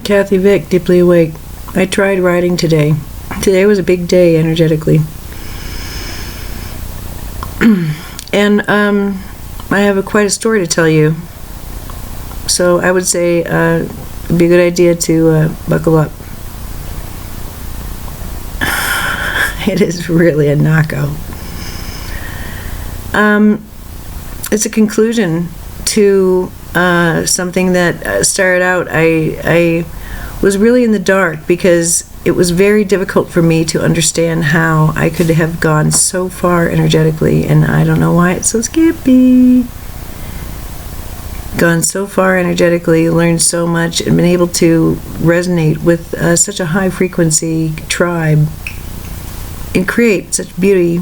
Kathy Vick, deeply awake. I tried writing today. Today was a big day energetically. And I have quite a story to tell you. So I would say it'd be a good idea to buckle up. It is really a knockout. It's a conclusion to something that started out. I was really in the dark because it was very difficult for me to understand how I could have gone so far energetically, and I don't know why it's so skippy. Gone so far energetically, learned so much, and been able to resonate with such a high frequency tribe and create such beauty,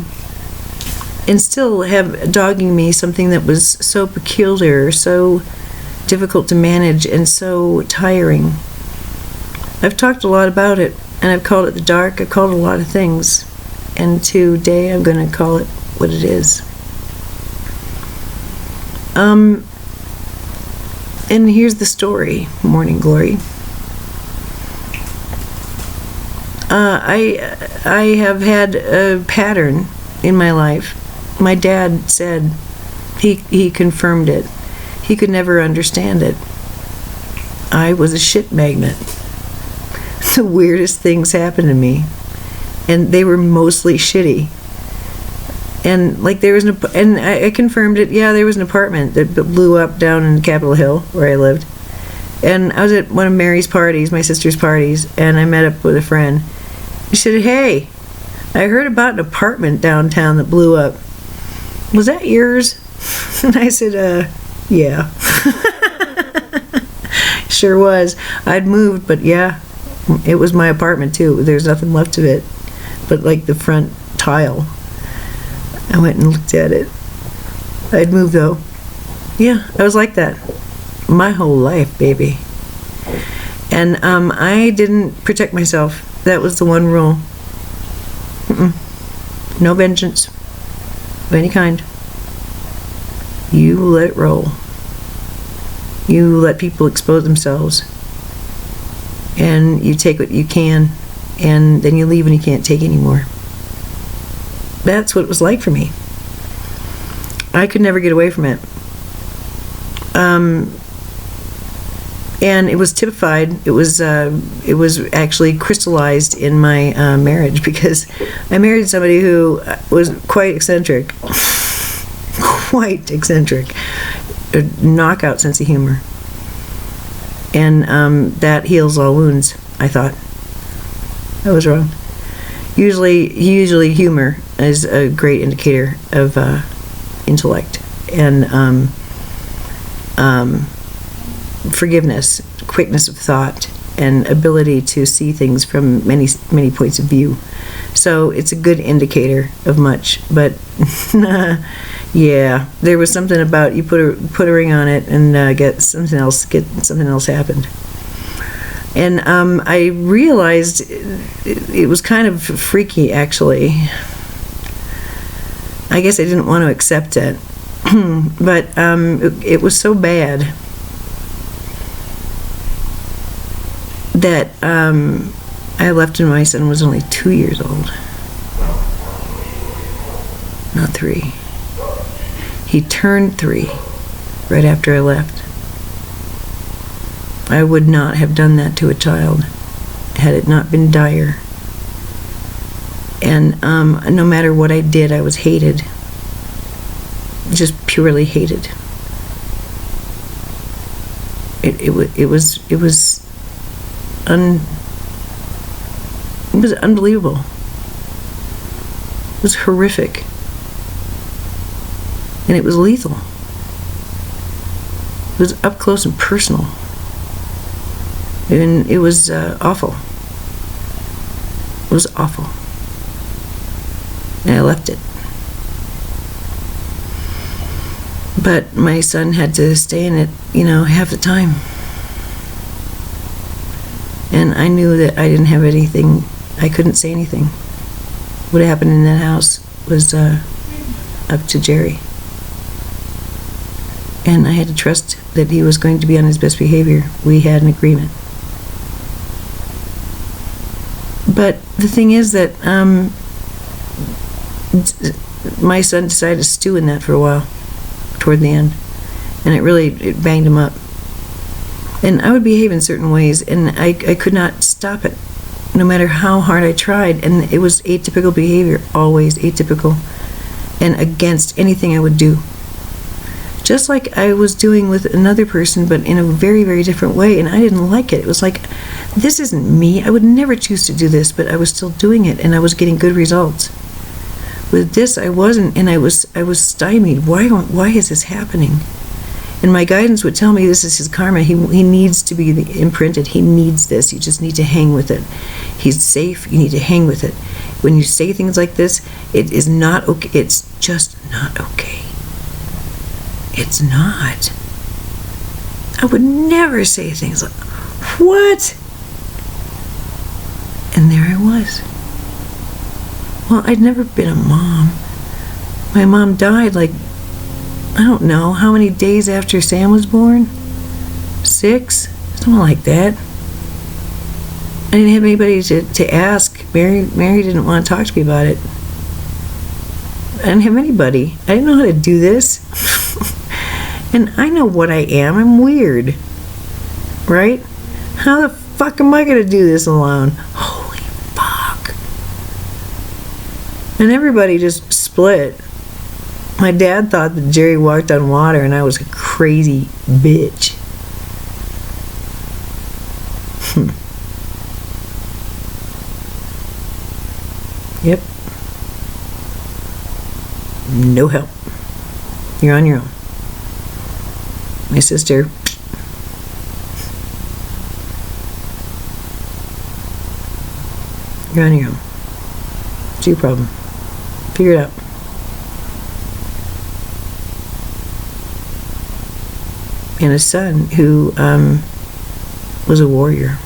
and still have dogging me something that was so peculiar, so difficult to manage, and so tiring. I've talked a lot about it, and I've called it the dark. I've called it a lot of things, and today I'm going to call it what it is. And here's the story, Morning Glory. I have had a pattern in my life. My dad said, he confirmed it. He could never understand it. I was a shit magnet. The weirdest things happened to me, and they were mostly shitty. And like there was and I confirmed it. Yeah, there was an apartment that blew up down in Capitol Hill where I lived. And I was at one of Mary's parties, my sister's parties, and I met up with a friend. She said, "Hey, I heard about an apartment downtown that blew up. Was that yours?" And I said, yeah. Sure was. I'd moved, but yeah, it was my apartment too. There's nothing left of it but like the front tile. I went and looked at it. I'd moved though. Yeah, I was like that my whole life, baby. And I didn't protect myself. That was the one rule. No vengeance of any kind. You let it roll. You let people expose themselves. And you take what you can, and then you leave when you can't take anymore. That's what it was like for me. I could never get away from it. And it was typified. It was actually crystallized in my marriage, because I married somebody who was quite eccentric. Quite eccentric. A knockout sense of humor. And that heals all wounds, I thought. I was wrong. Usually humor is a great indicator of intellect and forgiveness, quickness of thought, and ability to see things from many points of view. So it's a good indicator of much. But yeah, there was something about you put a ring on it and get something else happened. And I realized it was kind of freaky, actually. I guess I didn't want to accept it. But it was so bad that I left when my son was only 2 years old. Not 3. He turned 3 right after I left. I would not have done that to a child had it not been dire. And no matter what I did, I was hated. Just purely hated. It was unbelievable. It was horrific. And it was lethal. It was up close and personal. And it was awful. It was awful. And I left it. But my son had to stay in it, half the time. And I knew that I didn't have anything. I couldn't say anything. What happened in that house was up to Jerry. And I had to trust that he was going to be on his best behavior. We had an agreement. But the thing is that my son decided to stew in that for a while, toward the end. And it banged him up. And I would behave in certain ways, and I could not stop it, no matter how hard I tried. And it was atypical behavior, always atypical, and against anything I would do. Just like I was doing with another person, but in a very, very different way, and I didn't like it. It was like, this isn't me. I would never choose to do this, but I was still doing it, and I was getting good results. With this, I wasn't, and I was stymied. Why is this happening? And my guidance would tell me this is his karma. He needs to be imprinted. He needs this. You just need to hang with it. He's safe. You need to hang with it. When you say things like this, it is not okay. It's just not okay. It's not. I would never say things like, what? And there I was. Well, I'd never been a mom. My mom died like, I don't know, how many days after Sam was born? 6? Something like that. I didn't have anybody to ask. Mary didn't want to talk to me about it. I didn't have anybody. I didn't know how to do this. And I know what I am. I'm weird. Right? How the fuck am I going to do this alone? Holy fuck. And everybody just split. My dad thought that Jerry walked on water and I was a crazy bitch. Yep. No help. You're on your own. My sister, you're on your own. It's your problem. Figure it out. And a son who was a warrior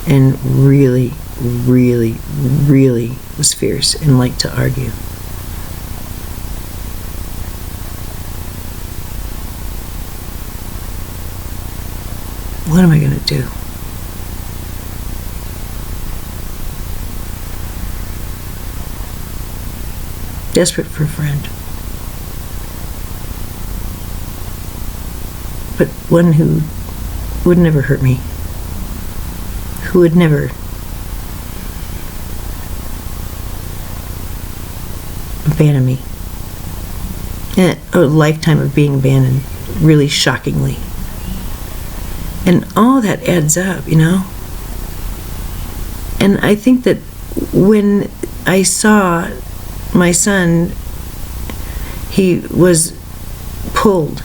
and really, really, really was fierce and liked to argue. What am I going to do? Desperate for a friend. But one who would never hurt me. Who would never abandon me. And a lifetime of being abandoned, really shockingly. And all that adds up, you know? And I think that when I saw my son, he was pulled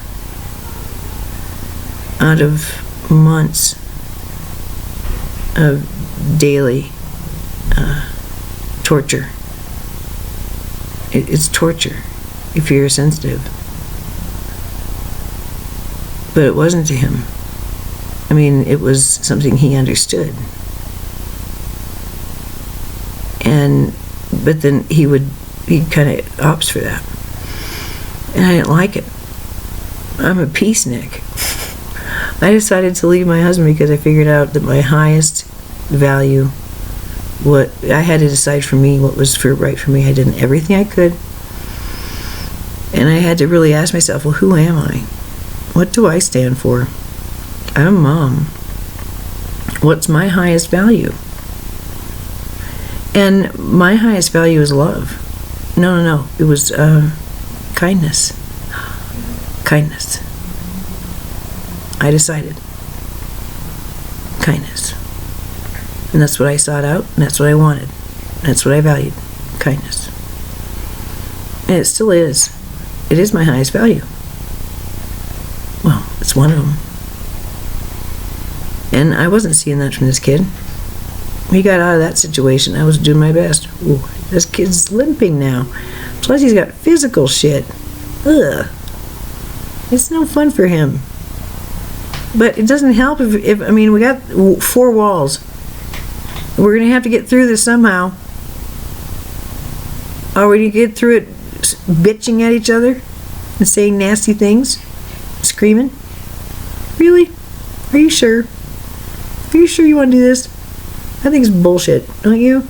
out of months of daily torture. It's torture if you're sensitive. But it wasn't to him. I mean, it was something he understood. But then he kind of opts for that. And I didn't like it. I'm a peacenik. I decided to leave my husband because I figured out that my highest value, what I had to decide for me what was right for me. I did everything I could. And I had to really ask myself, well, who am I? What do I stand for? I'm a mom. What's my highest value? And my highest value is love. No. It was kindness. Kindness. I decided. Kindness. And that's what I sought out, and that's what I wanted. That's what I valued. Kindness. And it still is. It is my highest value. Well, it's one of them. And I wasn't seeing that from this kid. He got out of that situation. I was doing my best. Ooh, this kid's limping now. Plus he's got physical shit. Ugh. It's no fun for him. But it doesn't help if I mean, we got 4 walls. We're going to have to get through this somehow. Are we going to get through it bitching at each other and saying nasty things? Screaming? Really? Are you sure? Are you sure you want to do this? I think it's bullshit, don't you?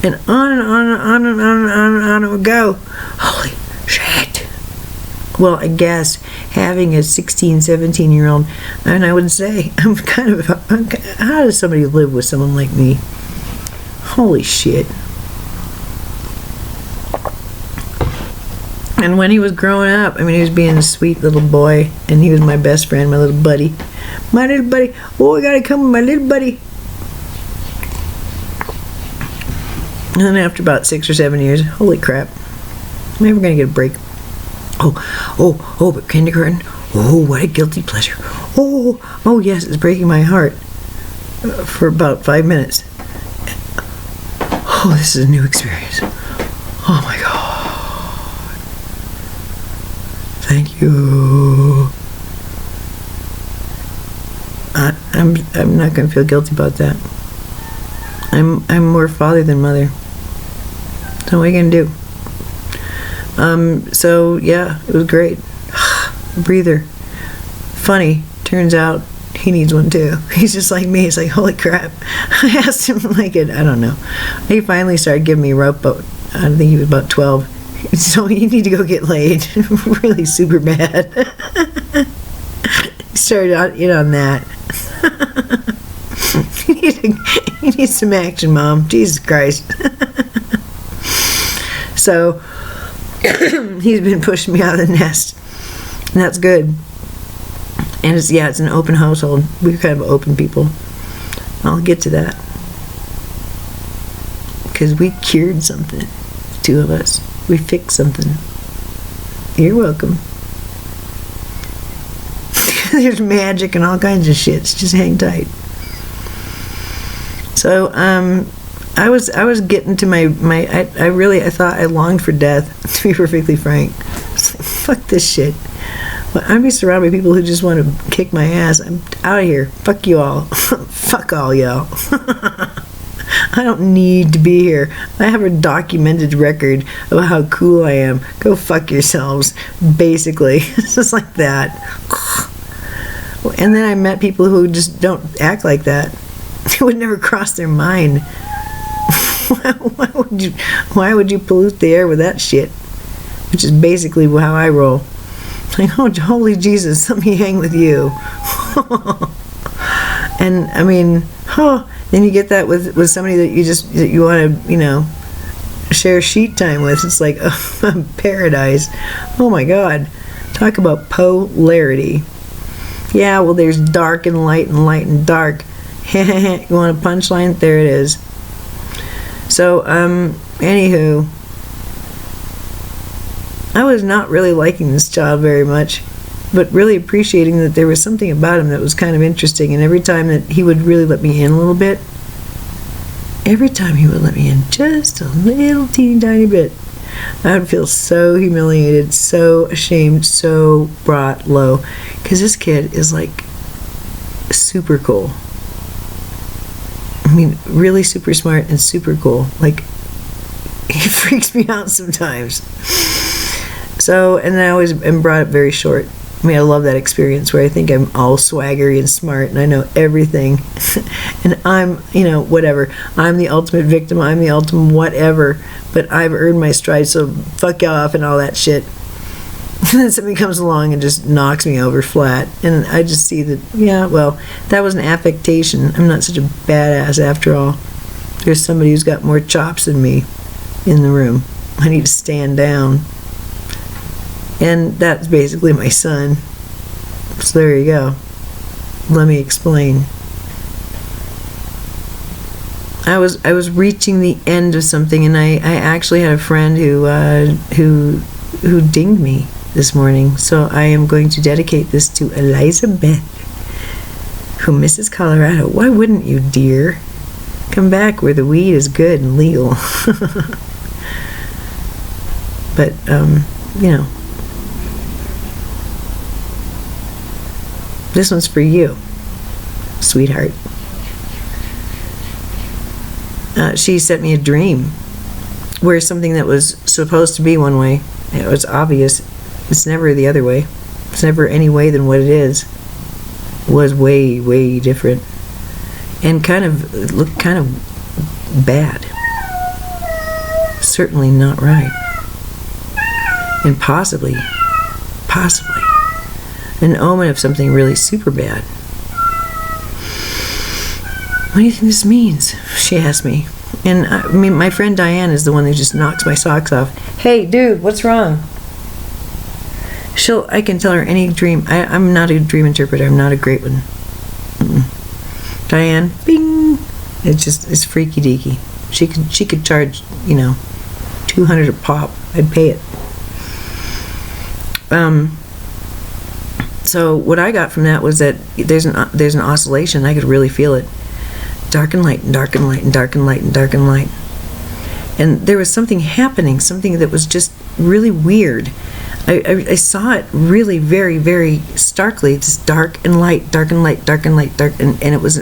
And on and on and on and on and on and on it would go. Holy shit. Well, I guess having a 16, 17-year-old, and I would say, how does somebody live with someone like me? Holy shit. And when he was growing up, I mean, he was being a sweet little boy, and he was my best friend, my little buddy. My little buddy. Oh, I gotta come with my little buddy. And then after about 6 or 7 years, holy crap, I'm never gonna get a break. But kindergarten, what a guilty pleasure. Oh yes, it's breaking my heart for about 5 minutes. Oh, this is a new experience. Oh my God. Thank you. I'm not gonna feel guilty about that. I'm more father than mother. So what are you gonna do? So yeah, it was great. Breather. Funny, turns out he needs one too. He's just like me. He's like, holy crap. I asked him I don't know. He finally started giving me rope, but I think he was about 12. So you need to go get laid. Really super bad. He started in on that. You need some action, Mom. Jesus Christ. So he's been pushing me out of the nest, and that's good. And it's an open household. We're kind of open people. I'll get to that because we cured something. The two of us, we fixed something. You're welcome. There's magic and all kinds of shit. Just hang tight. So I was getting to I thought I longed for death, to be perfectly frank. I was like, fuck this shit. Well, I'm be surrounded by people who just want to kick my ass. I'm out of here. Fuck you all. Fuck all y'all. I don't need to be here. I have a documented record of how cool I am. Go fuck yourselves, basically. It's just like that. And then I met people who just don't act like that. It would never cross their mind. Why would you pollute the air with that shit? Which is basically how I roll. Like, oh, holy Jesus, let me hang with you. And I mean, then you get that with somebody that you want to, share sheet time with. It's like paradise. Oh my God. Talk about polarity. Yeah, well, there's dark and light and dark. You want a punchline? There it is. So, anywho, I was not really liking this child very much, but really appreciating that there was something about him that was kind of interesting. And every time that he would really let me in a little bit, just a little teeny tiny bit, I would feel so humiliated, so ashamed, so brought low, because this kid is like super cool. I mean, really super smart and super cool. Like, he freaks me out sometimes. So, and I always am brought up very short. I mean, I love that experience where I think I'm all swaggery and smart and I know everything. And I'm, whatever. I'm the ultimate victim. I'm the ultimate whatever. But I've earned my stride, so fuck you off and all that shit. And then somebody comes along and just knocks me over flat. And I just see that, that was an affectation. I'm not such a badass after all. There's somebody who's got more chops than me in the room. I need to stand down. And that's basically my son. So there you go. Let me explain. I was reaching the end of something, and I actually had a friend who dinged me this morning. So I am going to dedicate this to Elizabeth, who misses Colorado. Why wouldn't you, dear? Come back where the weed is good and legal. But this one's for you, sweetheart. She sent me a dream where something that was supposed to be one way, it was obvious, it's never the other way. It's never any way than what it is. Was way, way different. and looked kind of bad. Certainly not right. And possibly an omen of something really super bad. What do you think this means? She asked me. And I mean, my friend Diane is the one who just knocks my socks off. Hey, dude, what's wrong? I can tell her any dream. I'm not a dream interpreter. I'm not a great one. Diane, bing. It's freaky deaky. She could charge, $200 a pop. I'd pay it. So what I got from that was that there's an oscillation. I could really feel it. Dark and light, and dark and light, and dark and light, and dark and light. And there was something happening, something that was just really weird. I saw it really very, very starkly. This dark and light, dark and light, dark and light, dark, and it was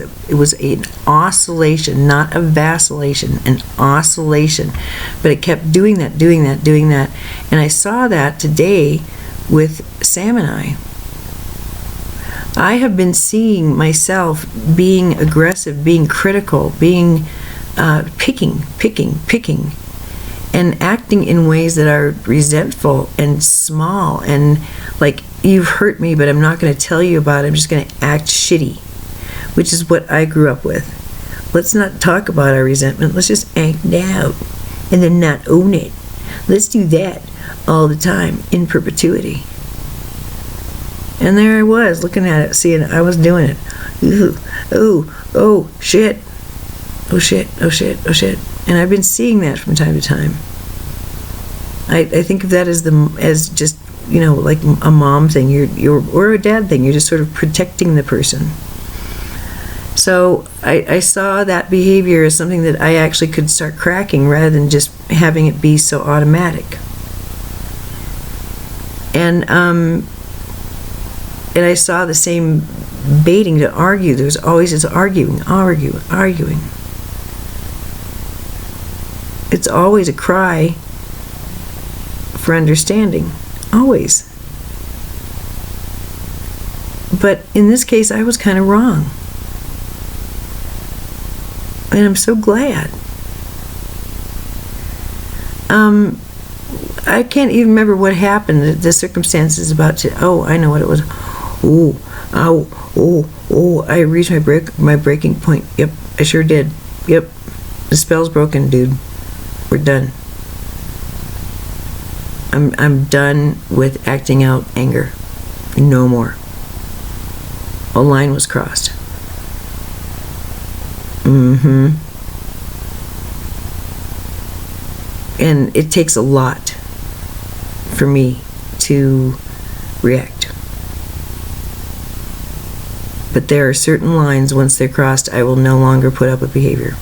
an oscillation, not a vacillation, an oscillation. But it kept doing that. And I saw that today with Sam and I have been seeing myself being aggressive, being critical, being picking, and acting in ways that are resentful and small and like, you've hurt me, but I'm not going to tell you about it. I'm just going to act shitty, which is what I grew up with. Let's not talk about our resentment. Let's just act it out and then not own it. Let's do that all the time in perpetuity. And there I was, looking at it, seeing I was doing it. Ooh, oh, shit. Oh, shit. And I've been seeing that from time to time. I think of that as just, like a mom thing, or a dad thing. You're just sort of protecting the person. So I saw that behavior as something that I actually could start cracking rather than just having it be so automatic. And I saw the same baiting to argue. There was always this arguing. It's always a cry for understanding. Always. But in this case, I was kind of wrong. And I'm so glad. I can't even remember what happened. The circumstances about to. Oh, I know what it was. Oh! I reached my breaking point. Yep, I sure did. Yep, the spell's broken, dude. We're done. I'm done with acting out anger. No more. A line was crossed. And it takes a lot for me to react. But there are certain lines, once they're crossed, I will no longer put up with behavior.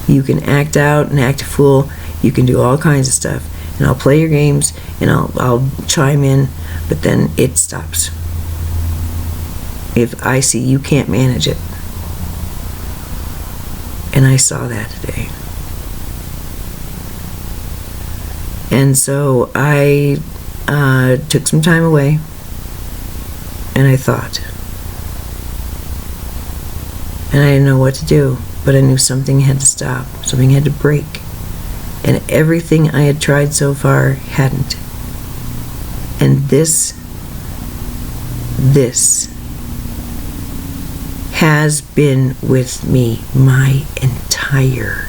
You can act out and act a fool. You can do all kinds of stuff. And I'll play your games, and I'll chime in, but then it stops. If I see you can't manage it. And I saw that today. And so I took some time away, and I thought. And I didn't know what to do, but I knew something had to stop. Something had to break. And everything I had tried so far hadn't. And this has been with me my entire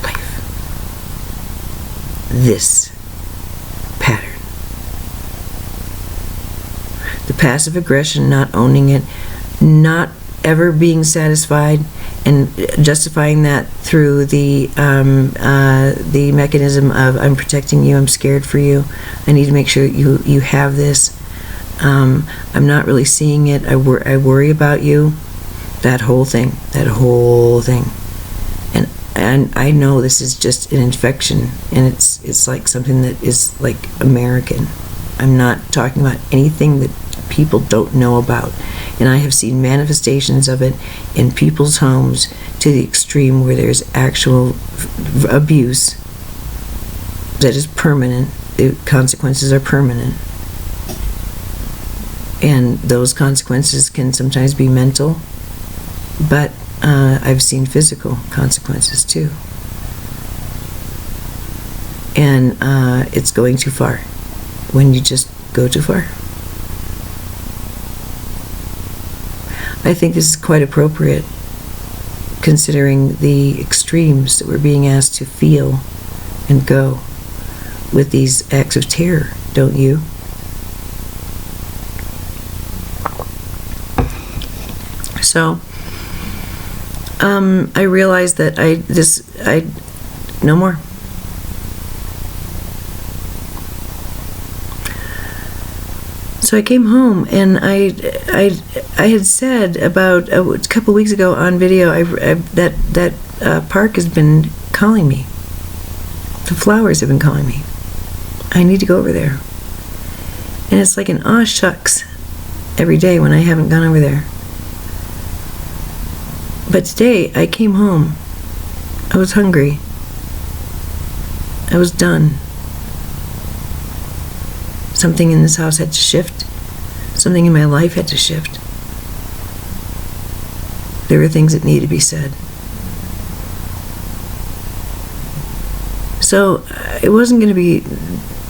life. This pattern. The passive aggression, not owning it, not ever being satisfied, and justifying that through the mechanism of I'm protecting you, I'm scared for you, I need to make sure you have this. I'm not really seeing it. I worry about you. That whole thing. And I know this is just an infection, and it's like something that is like American. I'm not talking about anything that people don't know about. And I have seen manifestations of it in people's homes to the extreme where there's actual abuse that is permanent. The consequences are permanent. And those consequences can sometimes be mental, but I've seen physical consequences too. And it's going too far when you just go too far. I think this is quite appropriate considering the extremes that we're being asked to feel and go with these acts of terror, don't you? So, I realized that no more. So I came home, and I had said about a couple weeks ago on video that park has been calling me. The flowers have been calling me. I need to go over there. And it's like an aw shucks every day when I haven't gone over there. But today I came home. I was hungry. I was done. Something in this house had to shift. Something in my life had to shift. There were things that needed to be said. So it wasn't going to be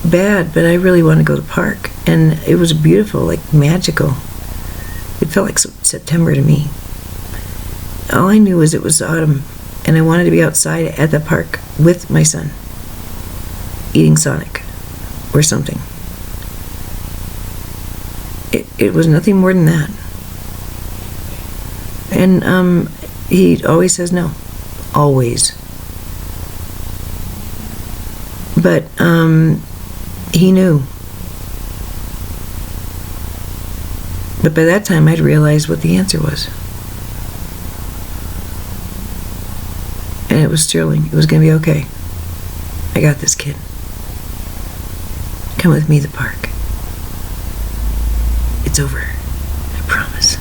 bad, but I really wanted to go to the park. And it was beautiful, like magical. It felt like September to me. All I knew was it was autumn, and I wanted to be outside at the park with my son, eating Sonic or something. It was nothing more than that. And he always says no. Always. But he knew. But by that time I'd realized what the answer was. And it was sterling. It was going to be okay. I got this, kid. Come with me to the park. It's over. I promise.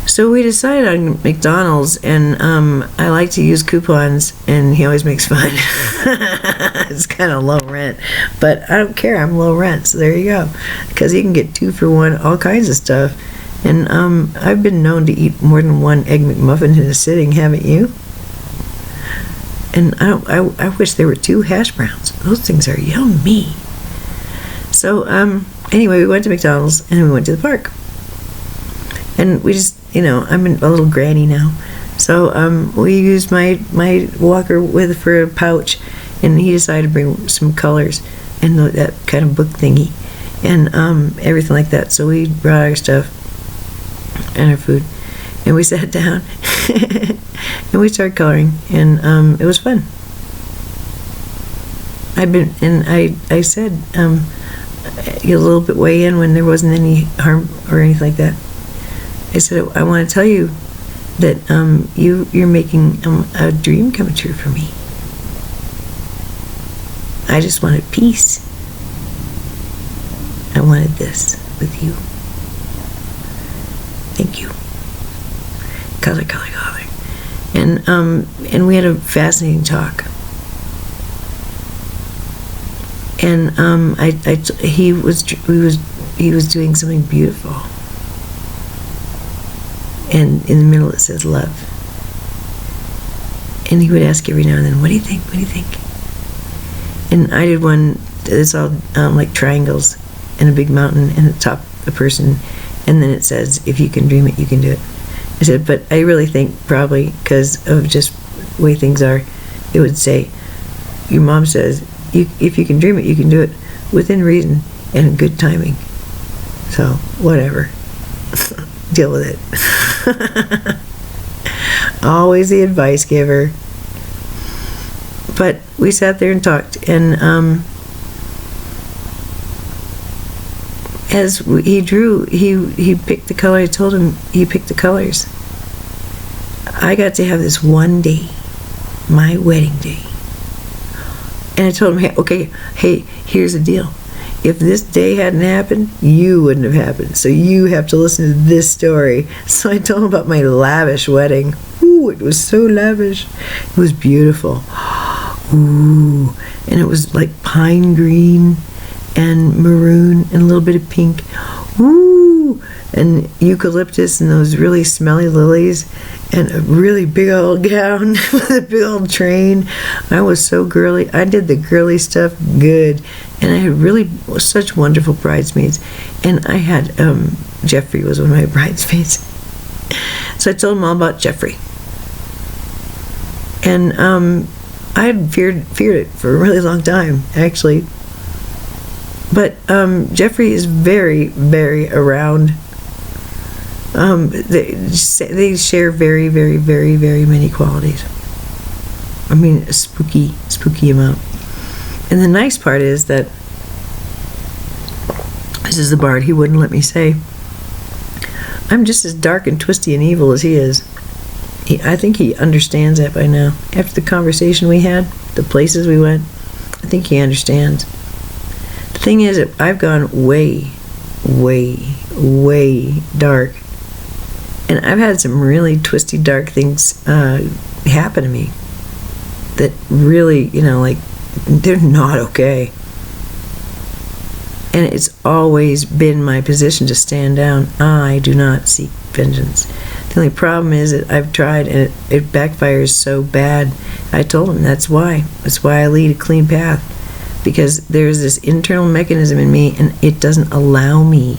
So we decided on McDonald's, and I like to use coupons, and he always makes fun. It's kind of low rent, but I don't care. I'm low rent, so there you go. Because you can get 2 for 1, all kinds of stuff. And I've been known to eat more than 1 Egg McMuffin in a sitting, haven't you? And I wish there were 2 hash browns. Those things are yummy. So anyway, we went to McDonald's, and we went to the park. And we just, I'm a little granny now. So we used my walker for a pouch, and he decided to bring some colors and that kind of book thingy and everything like that. So we brought our stuff and our food, and we sat down and we started coloring, and it was fun. I said a little bit way in when there wasn't any harm or anything like that. I said, I want to tell you that you're making a dream come true for me. I just wanted peace. I wanted this with you. Thank you. Color. And we had a fascinating talk. And he was doing something beautiful. And in the middle it says love. And he would ask every now and then, what do you think? What do you think? And I did one that's all like triangles and a big mountain and at the top a person, and then it says, if you can dream it, you can do it. I said, but I really think probably because of just the way things are, it would say, your mom says, if you can dream it, you can do it within reason and good timing. So, whatever. Deal with it. Always the advice giver. But we sat there and talked, and as he drew, he picked the color. I told him he picked the colors. I got to have this one day, my wedding day. And I told him, hey, here's the deal. If this day hadn't happened, you wouldn't have happened. So you have to listen to this story. So I told him about my lavish wedding. Ooh, it was so lavish. It was beautiful. Ooh, and it was like pine green and maroon and a little bit of pink. Ooh, and eucalyptus and those really smelly lilies and a really big old gown with a big old train. I was so girly. I did the girly stuff good, and I had really such wonderful bridesmaids. And I had Jeffrey was one of my bridesmaids, so I told him all about Jeffrey. And I had feared it for a really long time, actually. But Jeffrey is very, very around. They share very, very, very, very many qualities. I mean, a spooky amount. And the nice part is that, this is the Bard, he wouldn't let me say, I'm just as dark and twisty and evil as he is. I think he understands that by now. After the conversation we had, the places we went, I think he understands. The thing is that I've gone way, way, way dark. And I've had some really twisty, dark things happen to me that really, like, they're not okay. And it's always been my position to stand down. I do not seek vengeance. The only problem is that I've tried and it backfires so bad. I told him that's why. That's why I lead a clean path. Because there's this internal mechanism in me and it doesn't allow me.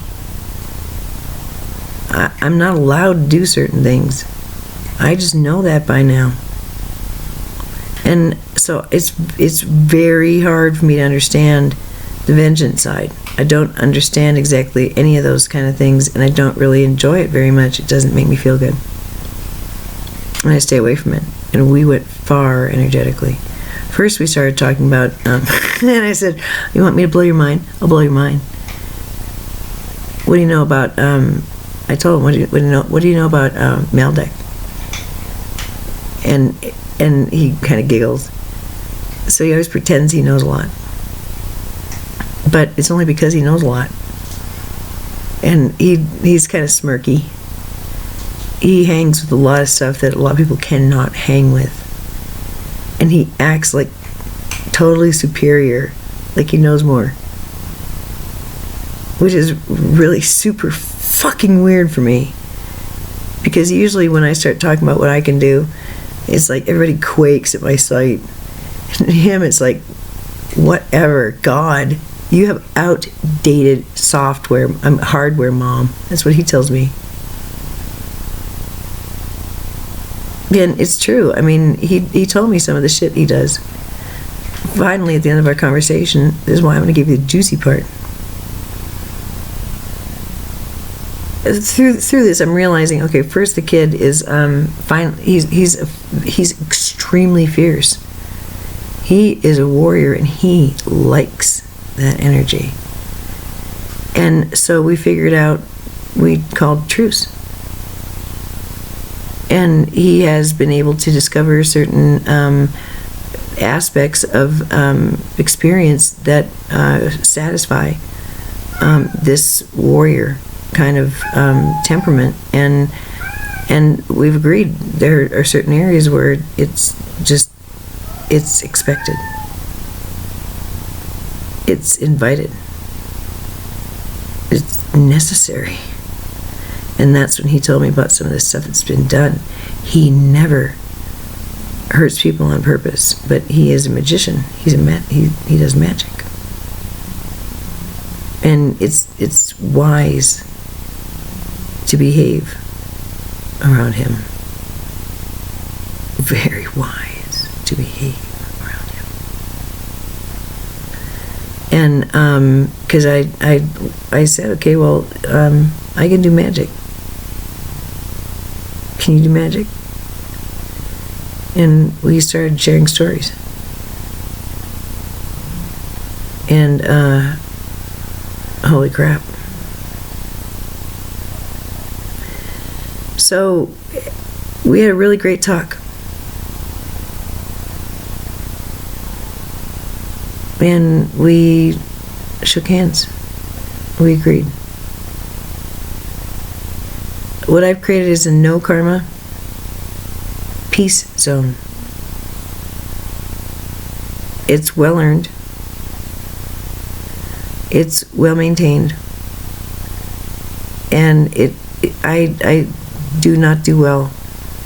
I'm not allowed to do certain things. I just know that by now. And so it's very hard for me to understand the vengeance side. I don't understand exactly any of those kind of things, and I don't really enjoy it very much. It doesn't make me feel good. And I stay away from it. And we went far energetically. First we started talking about, and I said, you want me to blow your mind? I'll blow your mind. What do you know about, I told him, what do you know about Maldek? And he kind of giggles. So he always pretends he knows a lot. But it's only because he knows a lot. And he's kind of smirky. He hangs with a lot of stuff that a lot of people cannot hang with. And he acts like totally superior, like he knows more. Which is really super fucking weird for me. Because usually when I start talking about what I can do, it's like everybody quakes at my sight. And to him it's like, whatever, God. You have outdated software. I'm hardware, Mom. That's what he tells me. And it's true. I mean, he told me some of the shit he does. Finally, at the end of our conversation, this is why I'm going to give you the juicy part. Through this, I'm realizing, okay, first the kid is he's extremely fierce. He is a warrior, and he likes that energy. And so we figured out, we called truce. And he has been able to discover certain aspects of experience that satisfy this warrior kind of temperament. And we've agreed there are certain areas where it's expected. It's invited. It's necessary. And that's when he told me about some of the stuff that's been done. He never hurts people on purpose, but he is a magician. He does magic. And it's wise to behave around him. Very wise to behave around him. And because I said, okay, well, I can do magic. Can you do magic? And we started sharing stories. And holy crap. So we had a really great talk. And we shook hands. We agreed. What I've created is a no karma peace zone. It's well earned. It's well maintained. And I do not do well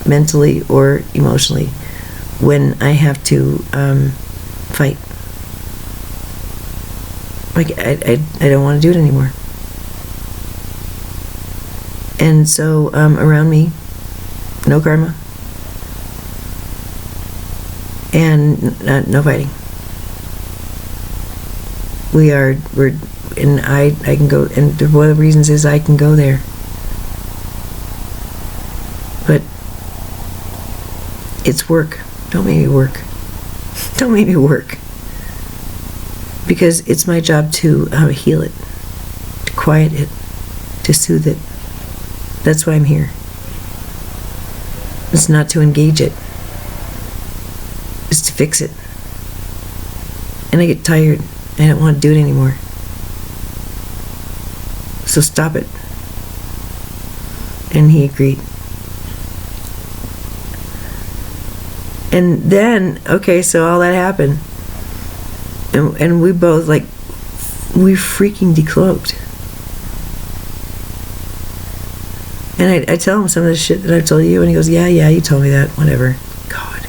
mentally or emotionally when I have to fight. Like, I don't want to do it anymore. And so around me, no karma and no fighting. We're and I can go, and one of the reasons is I can go there. But it's work. Don't make me work. Don't make me work. Because it's my job to heal it, to quiet it, to soothe it. That's why I'm here. It's not to engage it. It's to fix it. And I get tired. I don't want to do it anymore. So stop it. And he agreed. And then, okay, so all that happened. And we both, like, we freaking decloaked. And I tell him some of the shit that I've told you, and he goes, yeah, you told me that, whatever. God.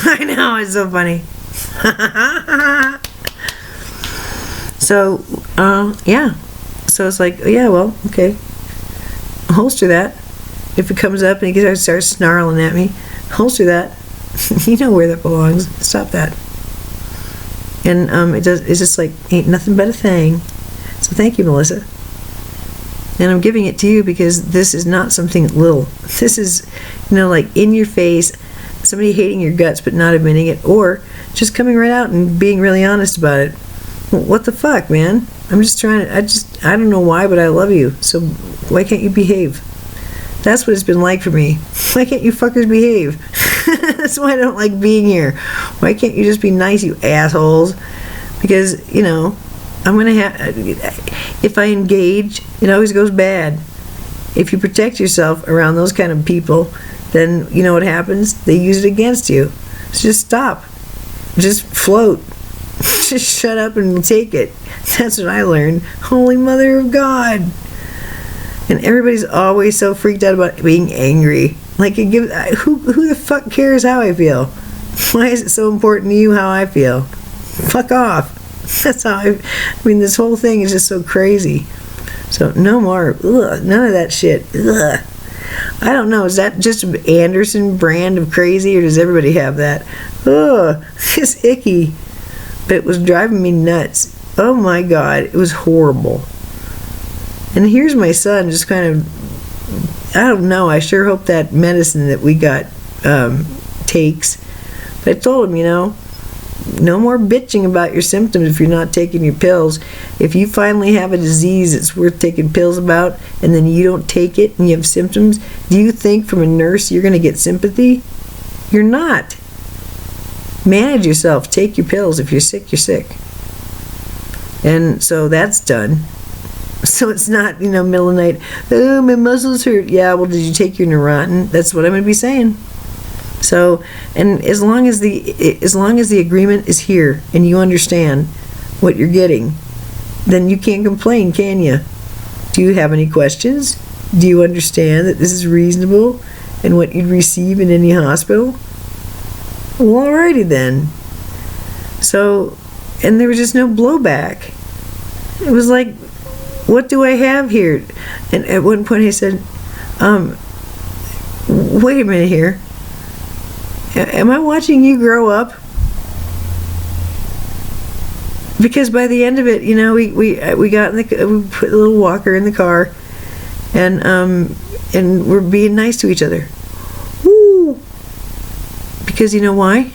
I know, it's so funny. So, yeah. So it's like, yeah, well, okay. Holster that. If it comes up and he starts snarling at me, holster that. You know where that belongs. Stop that. And it's just like, ain't nothing but a thing. So thank you, Melissa. And I'm giving it to you because this is not something little. This is, like in your face, somebody hating your guts but not admitting it, or just coming right out and being really honest about it. What the fuck, man? I'm just trying to, I don't know why, but I love you. So why can't you behave? That's what it's been like for me. Why can't you fuckers behave? That's why I don't like being here. Why can't you just be nice, you assholes? Because, I'm going to have, if I engage, it always goes bad. If you protect yourself around those kind of people, then you know what happens? They use it against you. So just stop. Just float. Just shut up and take it. That's what I learned. Holy Mother of God. And everybody's always so freaked out about being angry. Like, who the fuck cares how I feel? Why is it so important to you how I feel? Fuck off. That's how this whole thing is just so crazy. So no more. Ugh, none of that shit. Ugh. I don't know. Is that just an Anderson brand of crazy, or does everybody have that? Ugh, it's icky. But it was driving me nuts. Oh my God, it was horrible. And here's my son just kind of, I don't know, I sure hope that medicine that we got takes. But I told him, no more bitching about your symptoms if you're not taking your pills. If you finally have a disease that's worth taking pills about, and then you don't take it and you have symptoms, do you think from a nurse you're going to get sympathy? You're not. Manage yourself. Take your pills. If you're sick, you're sick. And so that's done. So it's not, middle of the night, oh, my muscles hurt. Yeah, well, did you take your Neurontin? That's what I'm going to be saying. So, and as long as the agreement is here and you understand what you're getting, then you can't complain, can you? Do you have any questions? Do you understand that this is reasonable and what you'd receive in any hospital? Well, alrighty then. So, and there was just no blowback. It was like, what do I have here? And at one point he said, wait a minute here. Am I watching you grow up? Because by the end of it, we got we put a little walker in the car, and we're being nice to each other. Woo! Because you know why?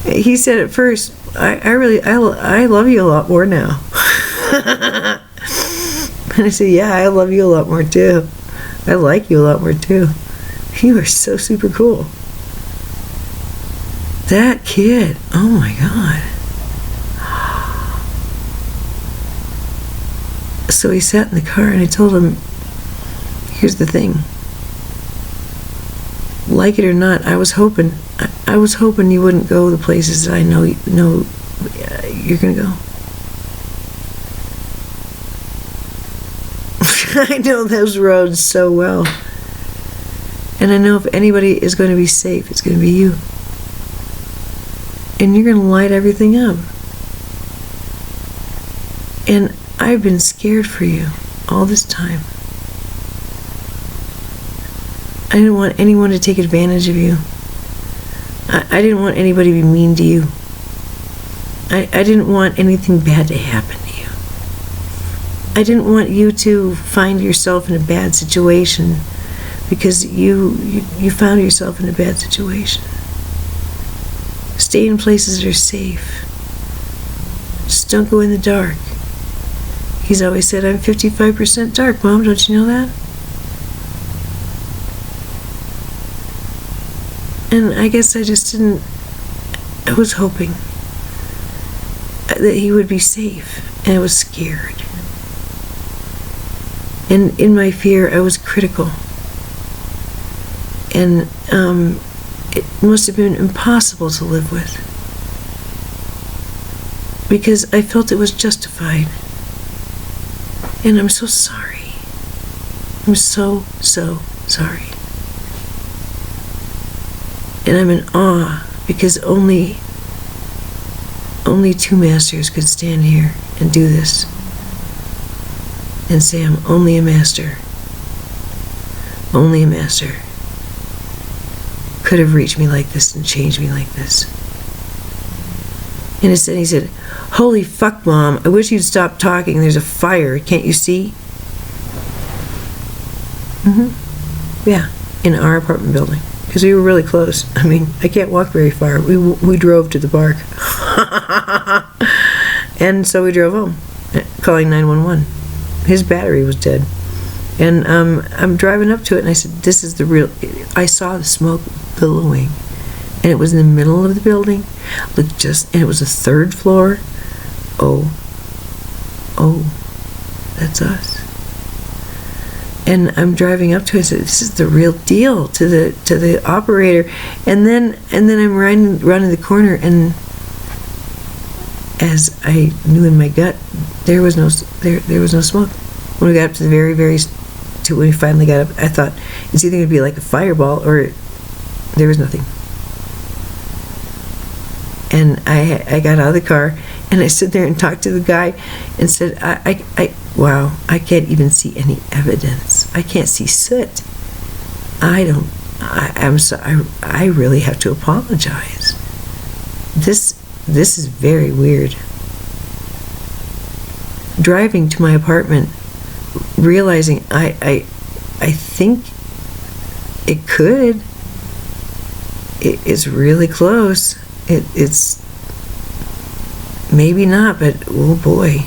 He said at first, I love you a lot more now. And I said, yeah, I love you a lot more too. I like you a lot more too. You are so super cool. That kid, oh my God. So he sat in the car and I told him, here's the thing. Like it or not, I was hoping you wouldn't go the places that I know you're going to go. I know those roads so well. And I know if anybody is going to be safe, it's going to be you. And you're going to light everything up. And I've been scared for you all this time. I didn't want anyone to take advantage of you. I didn't want anybody to be mean to you. I didn't want anything bad to happen to you. I didn't want you to find yourself in a bad situation because you found yourself in a bad situation. Stay in places that are safe. Just don't go in the dark. He's always said, I'm 55% dark, Mom. Don't you know that? And I guess I just didn't... I was hoping that he would be safe. And I was scared. And in my fear, I was critical. And it must have been impossible to live with. Because I felt it was justified. And I'm so sorry. I'm so sorry. And I'm in awe because only two masters could stand here and do this and say, I'm only a master. Only a master could have reached me like this and changed me like this. And he said, holy fuck, Mom, I wish you'd stop talking. There's a fire. Can't you see? Yeah, in our apartment building. Because we were really close. I mean, I can't walk very far. We drove to the park. And so we drove home, calling 911. His battery was dead. And I'm driving up to it, and I said, this is the real... I saw the smoke billowing. And it was in the middle of the building. And it was the third floor. Oh, that's us. And I'm driving up to it. I said, "This is the real deal." To the operator, and then I'm running the corner, and as I knew in my gut, there was no smoke. When we got up to the when we finally got up, I thought it's either going to be like a fireball or there was nothing. And I got out of the car, and I stood there and talked to the guy and said, wow, I can't even see any evidence. I can't see soot. I'm sorry, I really have to apologize. This is very weird. Driving to my apartment, realizing I think it could. It's really close. It's maybe not, but oh boy.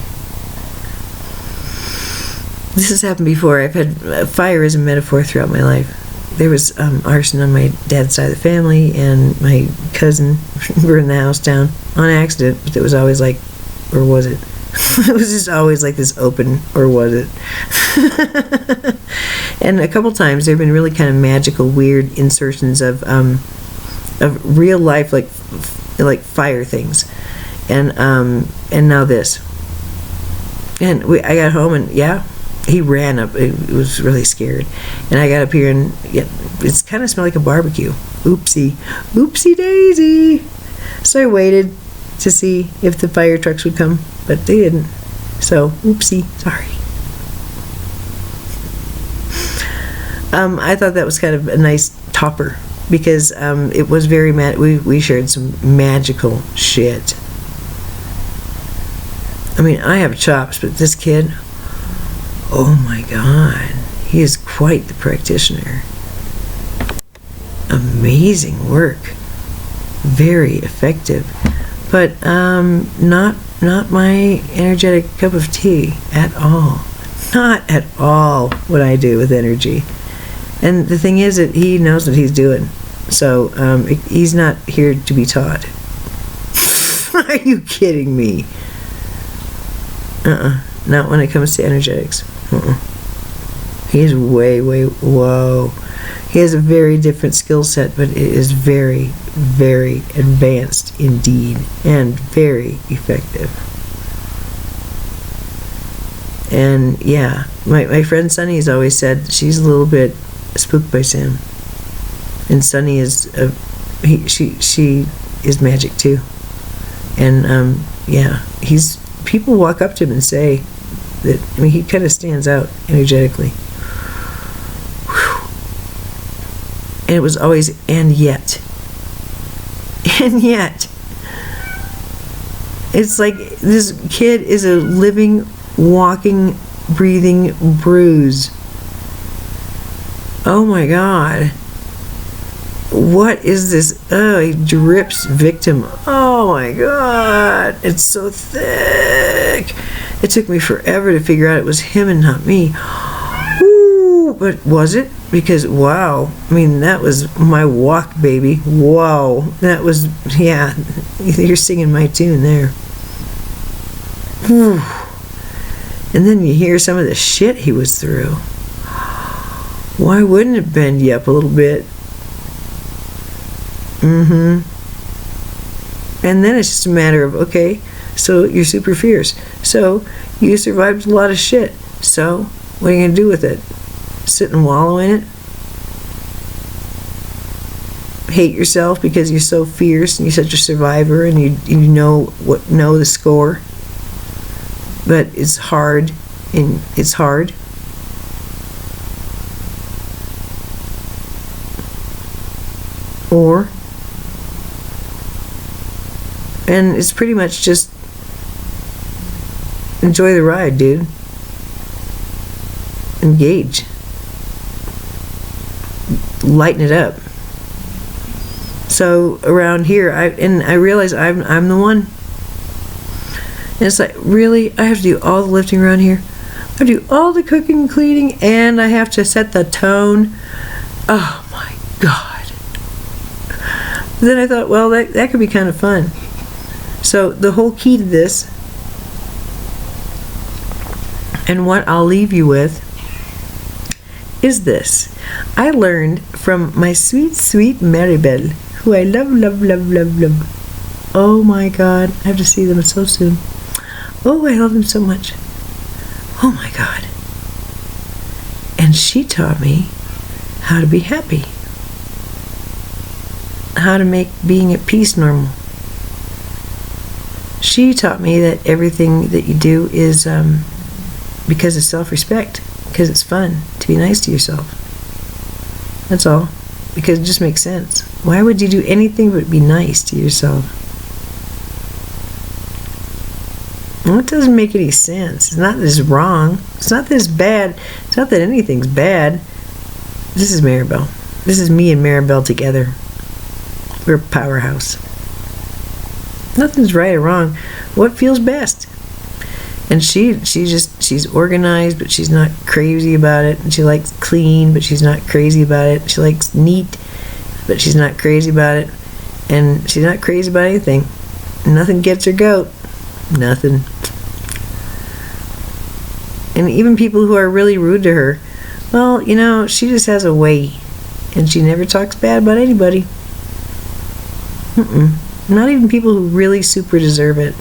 This has happened before. I've had fire as a metaphor throughout my life. There was arson on my dad's side of the family, and my cousin burned the house down on accident, but it was always like, or was it? It was just always like this open, or was it? And a couple times there have been really kind of magical, weird insertions of real life, like fire things, and now this. And I got home, and yeah, he ran up. It was really scared, and I got up here, and yeah, it's kind of smelled like a barbecue. Oopsie daisy. So I waited to see if the fire trucks would come, but they didn't. So oopsie, sorry. I thought that was kind of a nice topper because it was very we shared some magical shit. I mean, I have chops, but this kid, oh my God, he is quite the practitioner. Amazing work, very effective, but not my energetic cup of tea at all. Not at all what I do with energy. And the thing is that he knows what he's doing, so he's not here to be taught. Are you kidding me? Not when it comes to energetics. He is whoa. He has a very different skill set, but it is very, very advanced indeed, and very effective. And yeah, my friend Sunny's always said she's a little bit spooked by Sam. And Sunny is she is magic too. And yeah, people walk up to him and say that, I mean, he kind of stands out energetically. Whew. And it was always, and yet. It's like this kid is a living, walking, breathing bruise. Oh my God. What is this? Oh, he drips victim. Oh my God. It's so thick. It took me forever to figure out it was him and not me. Ooh, but was it? Because, wow. I mean, that was my walk, baby. Wow. That was, yeah. You're singing my tune there. Whew. And then you hear some of the shit he was through. Why wouldn't it bend you up a little bit? And then it's just a matter of, okay, so you're super fierce. So you survived a lot of shit. So what are you going to do with it? Sit and wallow in it? Hate yourself because you're so fierce and you're such a survivor and you know the score? But it's hard, and it's hard. And it's pretty much just enjoy the ride, dude. Engage. Lighten it up. So around here, I realize I'm the one. And it's like, really? I have to do all the lifting around here? I have to do all the cooking and cleaning, and I have to set the tone? Oh my God. Then I thought, well, that could be kind of fun. So the whole key to this, and what I'll leave you with, is this. I learned from my sweet, sweet Maribel, who I love, love, love, love, love. Oh my God, I have to see them so soon. Oh, I love them so much. Oh my God. And she taught me how to be happy. How to make being at peace normal. She taught me that everything that you do is because of self-respect, because it's fun to be nice to yourself. That's all. Because it just makes sense. Why would you do anything but be nice to yourself? Well, it doesn't make any sense. It's not that it's wrong. It's not that it's bad. It's not that anything's bad. This is Maribel. This is me and Maribel together. We're a powerhouse. Nothing's right or wrong. What feels best? And she's organized, but she's not crazy about it. And she likes clean, but she's not crazy about it. She likes neat, but she's not crazy about it. And she's not crazy about anything. Nothing gets her goat. Nothing. And even people who are really rude to her, well, you know, she just has a way. And she never talks bad about anybody. Not even people who really super deserve it.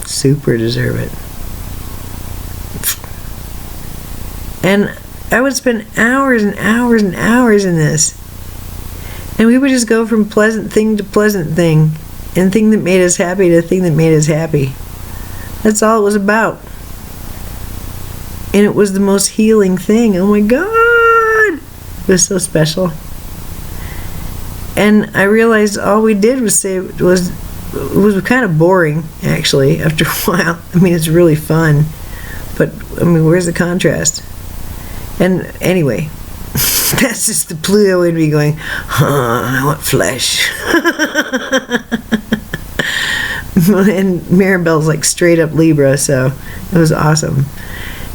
Super deserve it. And I would spend hours and hours and hours in this. And we would just go from pleasant thing to pleasant thing. And thing that made us happy to thing that made us happy. That's all it was about. And it was the most healing thing. Oh my God! It was so special. And I realized all we did was say it was kind of boring, actually, after a while. I mean, it's really fun. But, I mean, where's the contrast? And anyway, that's just the Pluto in me going, I want flesh. And Maribel's like straight up Libra, so it was awesome.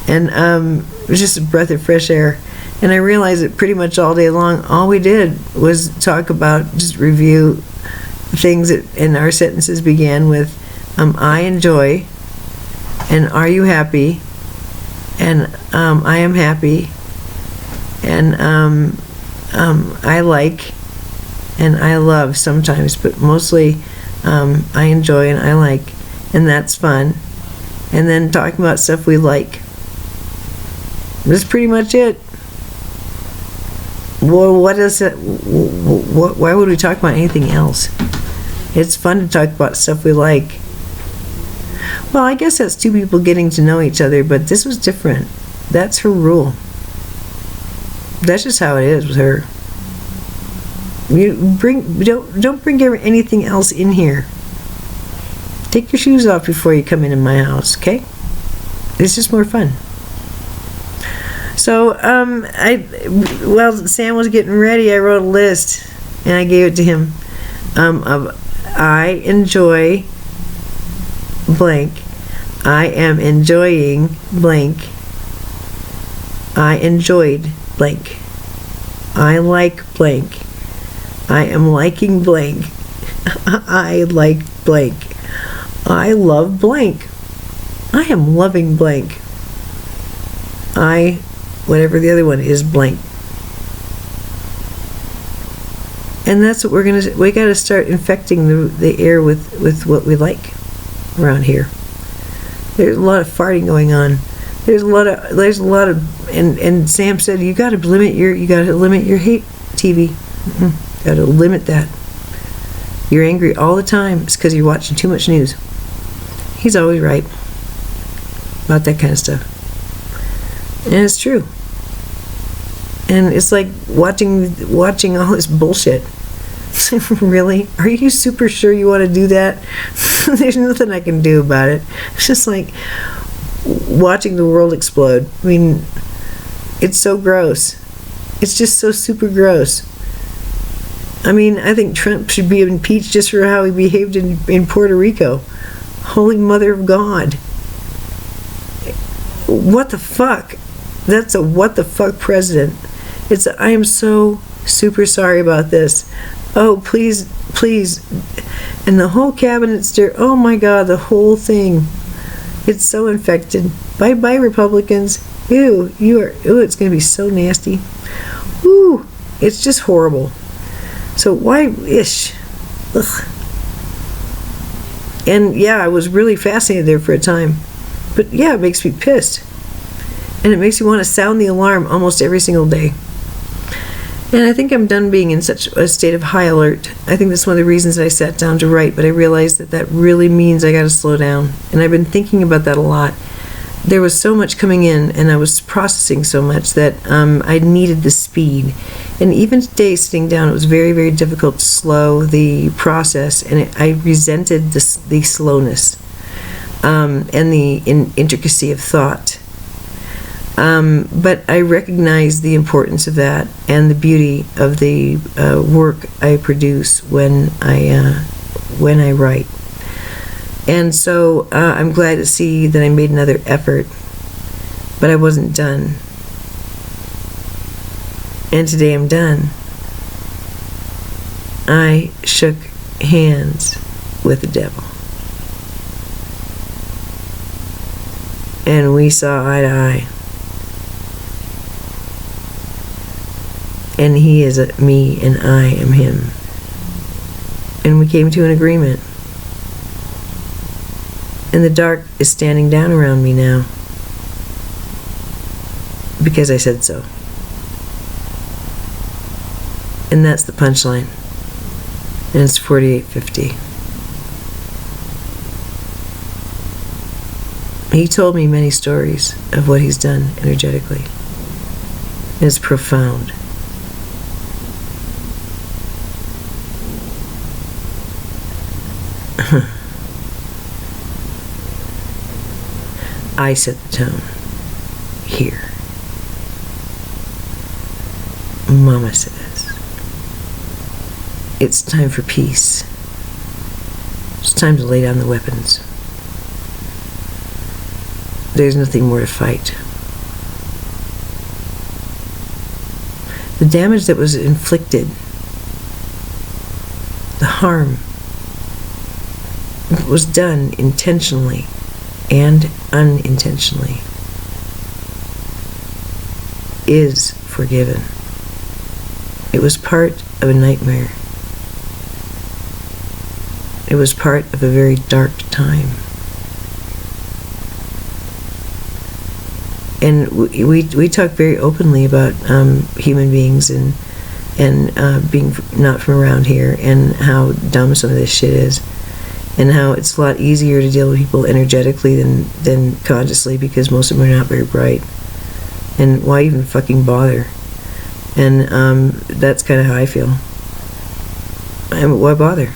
And it was just a breath of fresh air. And I realized that pretty much all day long, all we did was talk about, just review things that, and our sentences began with, I enjoy, and are you happy, and I am happy, and I like, and I love sometimes, but mostly I enjoy and I like, and that's fun. And then talking about stuff we like. That's pretty much it. Well, what is it? Why would we talk about anything else? It's fun to talk about stuff we like. Well, I guess that's two people getting to know each other, but this was different. That's her rule. That's just how it is with her. Don't bring anything else in here. Take your shoes off before you come in my house, okay? It's just more fun. So, while Sam was getting ready, I wrote a list and I gave it to him. I enjoy blank. I am enjoying blank. I enjoyed blank. I like blank. I am liking blank. I like blank. I love blank. I am loving blank. Whatever the other one is, blank. And that's what we got to start infecting the air with what we like around here. There's a lot of farting going on. There's a lot of, and Sam said, you got to limit your hate TV. Got to limit that. You're angry all the time. It's because you're watching too much news. He's always right about that kind of stuff. And it's true. And it's like watching all this bullshit. Really? Are you super sure you want to do that? There's nothing I can do about it. It's just like watching the world explode. I mean, it's so gross. It's just so super gross. I mean, I think Trump should be impeached just for how he behaved in Puerto Rico. Holy Mother of God. What the fuck? That's a what the fuck president. I am so super sorry about this. Oh, please. And the whole cabinet's there. Oh my God, the whole thing. It's so infected. Bye, Republicans. Ew, it's going to be so nasty. Ooh, it's just horrible. So why-ish? Ugh. And yeah, I was really fascinated there for a time. But yeah, it makes me pissed. And it makes me want to sound the alarm almost every single day. And I think I'm done being in such a state of high alert. I think that's one of the reasons I sat down to write, but I realized that really means I got to slow down. And I've been thinking about that a lot. There was so much coming in, and I was processing so much that I needed the speed. And even today, sitting down, it was very, very difficult to slow the process, and I resented the slowness and the intricacy of thought. But I recognize the importance of that and the beauty of the work I produce when I write. And so I'm glad to see that I made another effort, but I wasn't done. And today I'm done. I shook hands with the devil. And we saw eye to eye. And he is me and I am him. And we came to an agreement. And the dark is standing down around me now. Because I said so. And that's the punchline. And it's 4850. He told me many stories of what he's done energetically. And it's profound. I set the tone here. Mama says, it's time for peace. It's time to lay down the weapons. There's nothing more to fight. The damage that was inflicted, the harm, was done intentionally and unintentionally, is forgiven. It was part of a nightmare. It was part of a very dark time. And we talk very openly about human beings and being not from around here, and how dumb some of this shit is, and how it's a lot easier to deal with people energetically than consciously, because most of them are not very bright. And why even fucking bother? And that's kind of how I feel. Why bother?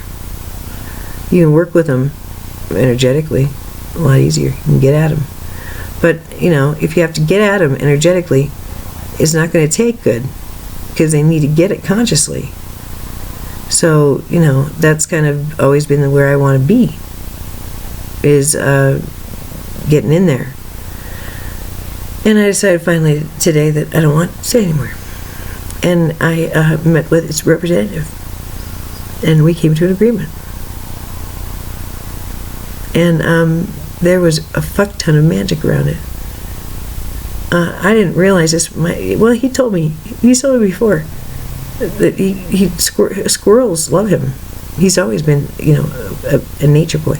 You can work with them energetically a lot easier. You can get at them. But, if you have to get at them energetically, it's not going to take good, because they need to get it consciously. So, that's kind of always been where I want to be, is getting in there. And I decided finally today that I don't want to stay anymore. And I met with its representative, and we came to an agreement. And there was a fuck ton of magic around it. I didn't realize this. He told me before that squirrels love him. He's always been, a nature boy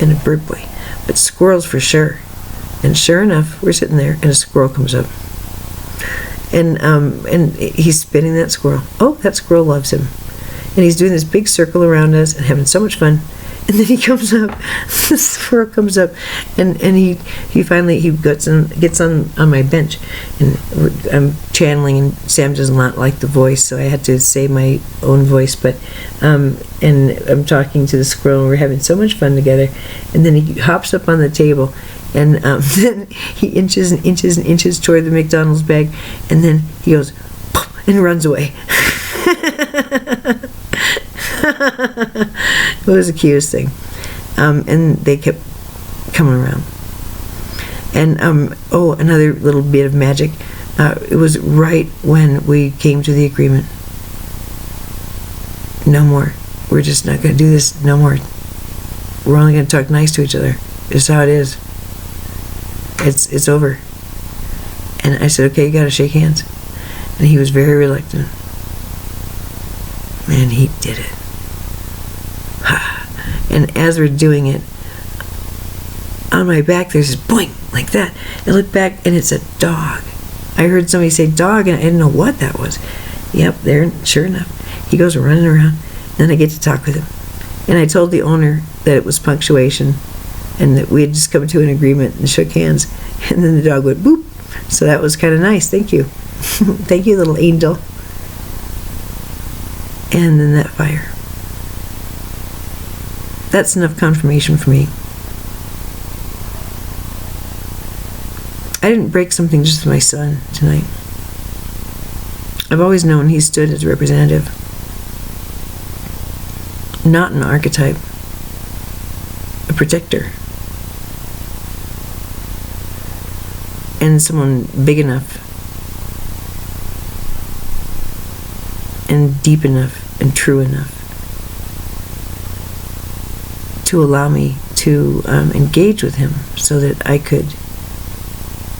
and a bird boy, but squirrels for sure. And sure enough, we're sitting there, and a squirrel comes up, and he's spinning that squirrel. Oh, that squirrel loves him, and he's doing this big circle around us and having so much fun. And then he comes up, the squirrel comes up, and he finally gets on my bench, and I'm channeling, and Sam does not like the voice, so I had to say my own voice, but and I'm talking to the squirrel, and we're having so much fun together. And then he hops up on the table, and then he inches and inches and inches toward the McDonald's bag, and then he goes pop, and runs away. It was the cutest thing. And they kept coming around. And another little bit of magic. It was right when we came to the agreement. No more. We're just not going to do this no more. We're only going to talk nice to each other. It's how it is. It's over. And I said, okay, you got to shake hands. And he was very reluctant. And he did it. And as we're doing it, on my back there's this boing, like that. I look back, and it's a dog. I heard somebody say dog, and I didn't know what that was. Yep, there, sure enough. He goes running around, and then I get to talk with him. And I told the owner that it was punctuation, and that we had just come to an agreement, and shook hands. And then the dog went boop. So that was kind of nice. Thank you. Thank you, little angel. And then that fire. That's enough confirmation for me. I didn't break something just with my son tonight. I've always known he stood as a representative, not an archetype, a protector, and someone big enough and deep enough and true enough to allow me to engage with him so that I could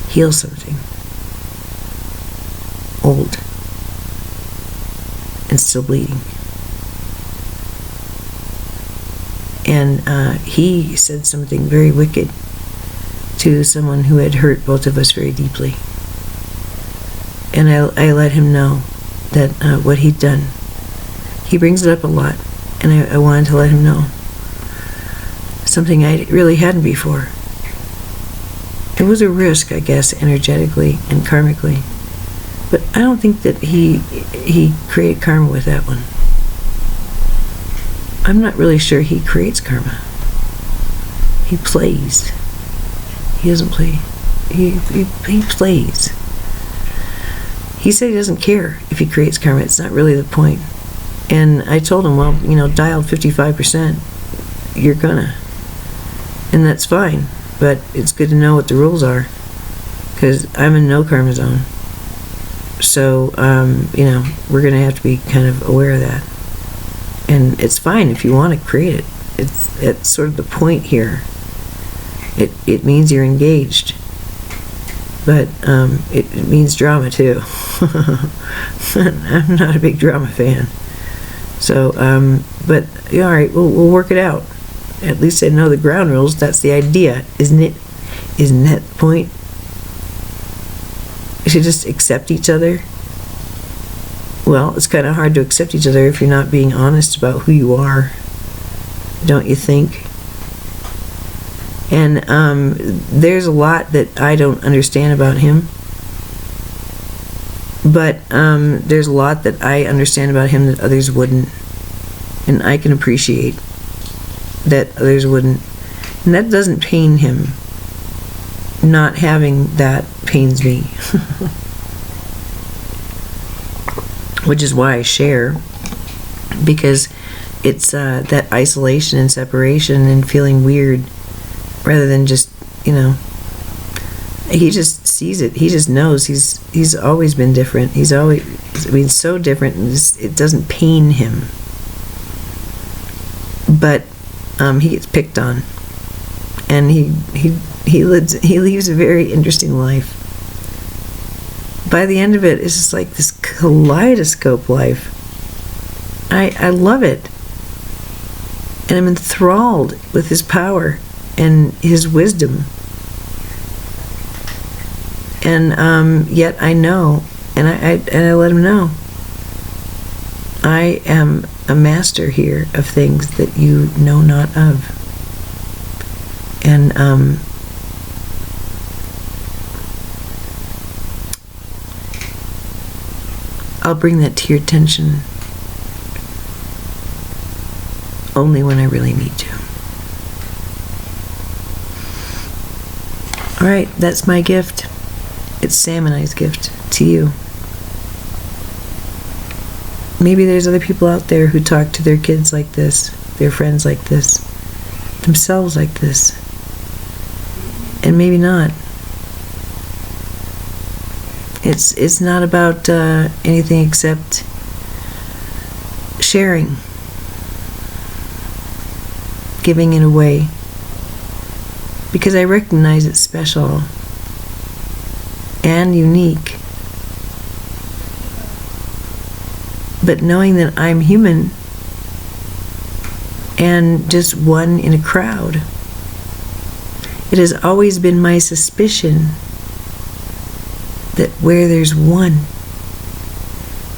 heal something old and still bleeding. And he said something very wicked to someone who had hurt both of us very deeply. And I let him know that what he'd done, he brings it up a lot, and I wanted to let him know something I really hadn't before. It was a risk, I guess, energetically and karmically, but I don't think that he created karma with that one. I'm not really sure he creates karma. He plays. He doesn't play. He plays. He said he doesn't care if he creates karma. It's not really the point. And I told him, well, dialed 55%, you're gonna. And that's fine, but it's good to know what the rules are, because I'm in no karma zone. So, we're gonna have to be kind of aware of that. And it's fine if you want to create it. It's sort of the point here. It means you're engaged. But it means drama too. I'm not a big drama fan. So, but all right, we'll work it out. At least I know the ground rules. That's the idea, isn't it? Isn't that the point? to just accept each other. Well, it's kind of hard to accept each other if you're not being honest about who you are, don't you think? And there's a lot that I don't understand about him. But there's a lot that I understand about him that others wouldn't. And I can appreciate that others wouldn't. And that doesn't pain him. Not having that pains me. Which is why I share. Because it's that isolation and separation and feeling weird. Rather than just, he just sees it. He just knows. He's always been different. He's always, so different. It doesn't pain him. But he gets picked on, and he leaves a very interesting life. By the end of it, it's just like this kaleidoscope life. I love it, and I'm enthralled with his power and his wisdom. And yet I know, and I let him know, I am a master here of things that you know not of. And I'll bring that to your attention only when I really need to. All right, that's my gift. It's Sam and I's gift to you. Maybe there's other people out there who talk to their kids like this, their friends like this, themselves like this. And maybe not. It's not about anything except sharing, giving it away. Because I recognize it's special and unique. But knowing that I'm human and just one in a crowd, it has always been my suspicion that where there's one,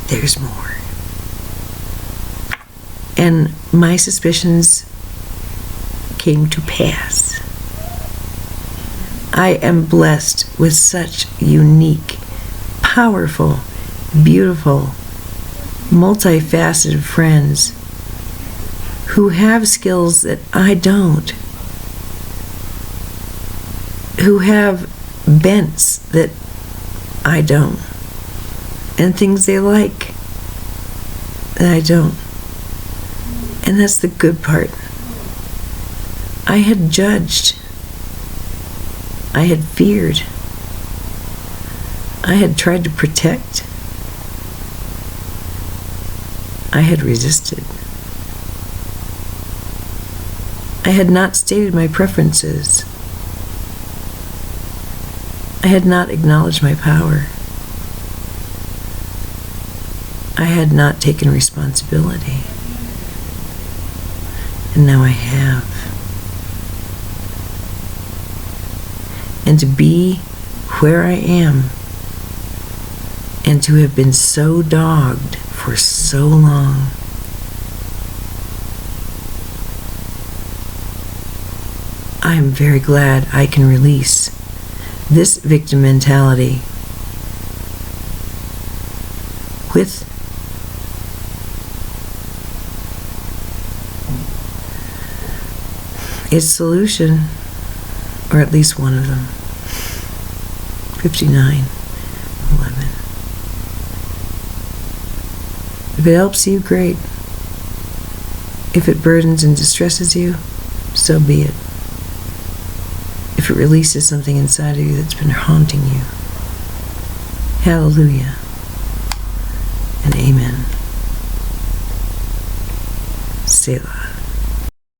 there's more. And my suspicions came to pass. I am blessed with such unique, powerful, beautiful, multifaceted friends who have skills that I don't, who have bents that I don't, and things they like that I don't. And that's the good part. I had judged. I had feared. I had tried to protect. I had resisted. I had not stated my preferences. I had not acknowledged my power. I had not taken responsibility. And now I have. And to be where I am, and to have been so dogged for so long, I am very glad I can release this victim mentality with its solution, or at least one of them. 59:11. If it helps you, great. If it burdens and distresses you, so be it. If it releases something inside of you that's been haunting you, hallelujah and amen. Selah.